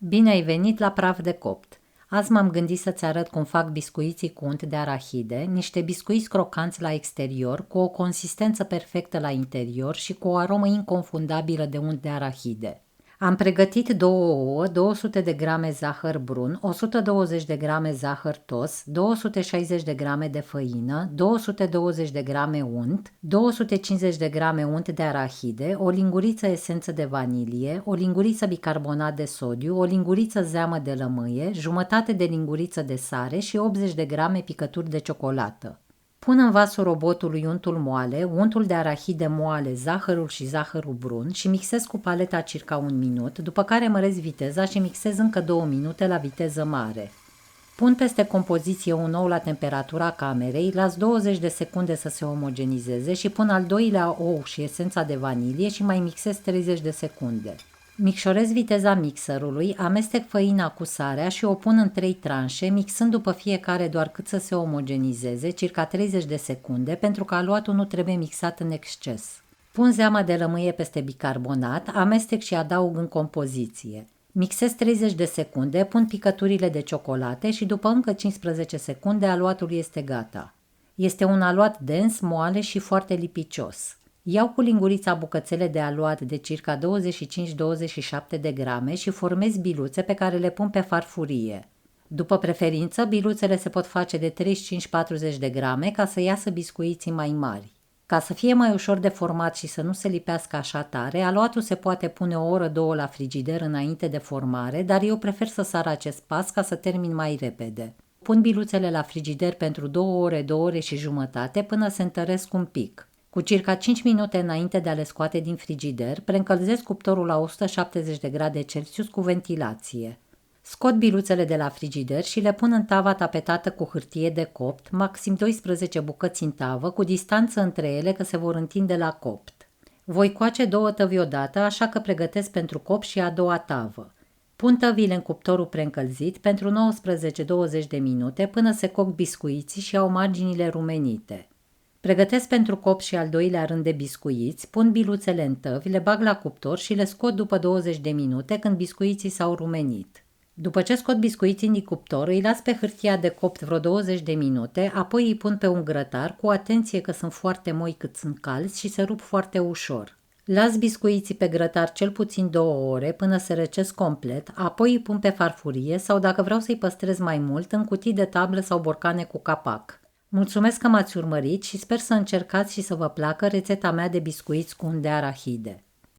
Bine ai venit la Praf de Copt! Azi m-am gândit să-ți arăt cum fac biscuiții cu unt de arahide, niște biscuiți crocanți la exterior, cu o consistență perfectă la interior și cu o aromă inconfundabilă de unt de arahide. Am pregătit 2 ouă, 200 de grame zahăr brun, 120 de grame zahăr tos, 260 de grame de făină, 220 de grame unt, 250 de grame unt de arahide, o linguriță esență de vanilie, o linguriță bicarbonat de sodiu, o linguriță zeamă de lămâie, jumătate de linguriță de sare și 80 de grame picături de ciocolată. Pun în vasul robotului untul moale, untul de arahide moale, zahărul și zahărul brun și mixez cu paleta circa 1 minut, după care măresc viteza și mixez încă 2 minute la viteză mare. Pun peste compoziție un ou la temperatura camerei, las 20 de secunde să se omogenizeze și pun al doilea ou și esența de vanilie și mai mixez 30 de secunde. Micșorez viteza mixerului, amestec făina cu sarea și o pun în 3 tranșe, mixând după fiecare doar cât să se omogenizeze, circa 30 de secunde, pentru că aluatul nu trebuie mixat în exces. Pun zeama de lămâie peste bicarbonat, amestec și adaug în compoziție. Mixez 30 de secunde, pun picăturile de ciocolate și după încă 15 secunde aluatul este gata. Este un aluat dens, moale și foarte lipicios. Iau cu lingurița bucățele de aluat de circa 25-27 de grame și formez biluțe pe care le pun pe farfurie. După preferință, biluțele se pot face de 35-40 de grame ca să iasă biscuiții mai mari. Ca să fie mai ușor de format și să nu se lipească așa tare, aluatul se poate pune o oră, 2 la frigider înainte de formare, dar eu prefer să sar acest pas ca să termin mai repede. Pun biluțele la frigider pentru 2 ore, 2 ore și jumătate până se întăresc un pic. Cu circa 5 minute înainte de a le scoate din frigider, preîncălzesc cuptorul la 170 de grade Celsius cu ventilație. Scot biluțele de la frigider și le pun în tava tapetată cu hârtie de copt, maxim 12 bucăți în tavă, cu distanță între ele că se vor întinde la copt. Voi coace 2 tăvi odată, așa că pregătesc pentru copt și a doua tavă. Pun tăvile în cuptorul preîncălzit pentru 19-20 de minute până se coc biscuiții și au marginile rumenite. Pregătesc pentru copt și al doilea rând de biscuiți, pun biluțele în tăvi, le bag la cuptor și le scot după 20 de minute când biscuiții s-au rumenit. După ce scot biscuiții din cuptor, îi las pe hârtia de copt vreo 20 de minute, apoi îi pun pe un grătar, cu atenție că sunt foarte moi cât sunt calzi și se rup foarte ușor. Las biscuiții pe grătar cel puțin 2 ore până se răcesc complet, apoi îi pun pe farfurie sau, dacă vreau să-i păstrez mai mult, în cutii de tablă sau borcane cu capac. Mulțumesc că m-ați urmărit și sper să încercați și să vă placă rețeta mea de biscuiți cu unt de arahide.